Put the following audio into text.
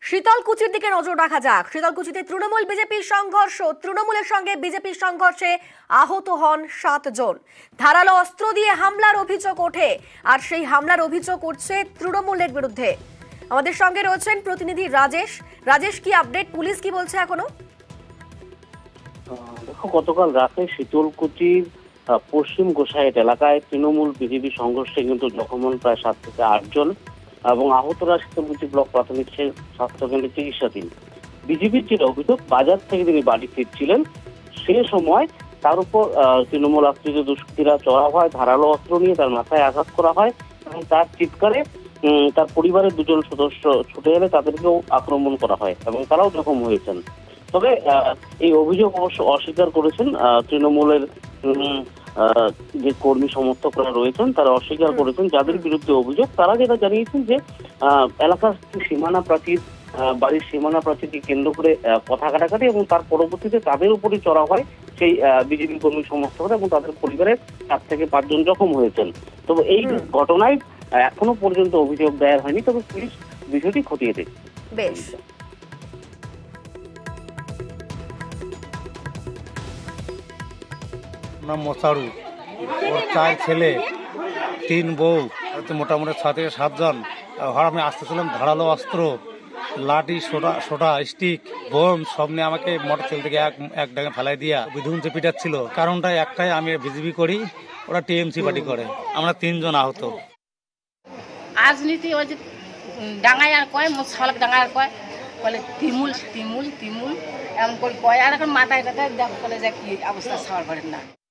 শীতলকুচির দিকে নজর রাখা যাক। শীতলকুচিতে তৃণমূল বিজেপির সংঘর্ষ, তৃণমূলের সঙ্গে বিজেপির সংঘর্ষে আহত হন ৭ জন। ধারালো অস্ত্র দিয়ে হামলার অভিযোগ ওঠে, আর সেই হামলার অভিযোগ উঠছে তৃণমূলের বিরুদ্ধে। আমাদের সঙ্গে রয়েছেন প্রতিনিধি রাজেশ। রাজেশ, কি আপডেট? পুলিশ কি বলছে এখনো? দেখো, গতকাল রাতে শীতলকুচির পশ্চিম গোসাইট এলাকায় তৃণমূল বিজেপি সংঘর্ষে কিন্তু জখম হন প্রায় ৭ থেকে ৮ জন এবং আহতরা শীতলকুচি ব্লক প্রাথমিক স্বাস্থ্য কেন্দ্রে চিকিৎসাধীন। বিজেপির যে অভিযোগ, বাজার থেকে তিনি বাড়ি ফিরছিলেন, সে সময় তার উপর তৃণমূল আশ্রিত দুষ্কৃতীরা চড়াও হয়, ধারালো অস্ত্র নিয়ে তার মাথায় আঘাত করা হয় এবং তার চিৎকারে তার পরিবারের 2 জন সদস্য ছুটে এলে তাদেরকেও আক্রমণ করা হয় এবং তারাও জখম হয়েছেন। তবে এই অভিযোগ অবশ্য অস্বীকার করেছেন তৃণমূলের যে কর্মী সমর্থকরা রয়েছেন, তারা অস্বীকার করেছেন যাদের বিরুদ্ধে অভিযোগ। তারা যেটা জানিয়েছেন যে এলাকার সীমানা প্রাচীর, বাড়ির সীমানা প্রাচীরকে কেন্দ্র করে কথা কাটাকাটি এবং তার পরবর্তীতে তাদের উপরই চড়া হয় সেই বিজেপি কর্মী সমর্থকরা এবং তাদের পরিবারের 4 থেকে 5 জন জখম হয়েছেন। তবে এই ঘটনায় এখনো পর্যন্ত অভিযোগ দায়ের হয়নি, তবে পুলিশ বিষয়টি খতিয়ে দেখছে। বেশ। নাম মোসারু, ওর 4 ছেলে 3 বউ, মোটামুটি 6 থেকে 7 জন। আমি আসতেছিলাম, ধারালো অস্ত্র, লাঠি, সোটা, স্টিক, বোম সব নিয়ে আমাকে মোটরসাইকেল থেকে এক ডাঙে ফেলাই দিয়া বিধুমতে পিটাচ্ছিল। কারণটা একটাই, আমি বিজেপি করি, ওরা টিএমসি পার্টি করে। আমরা 3 জন আহত। রাজনীতি ওই যে ডাঙায় আর কয় মোসালক ডাঙায় আর কয় বলে তিমুল তিমুল তিমুল এমন করে কয়, আর এখন মাথায় টাথায় দেখ বলে যে কি অবস্থা সবার ঘরের না।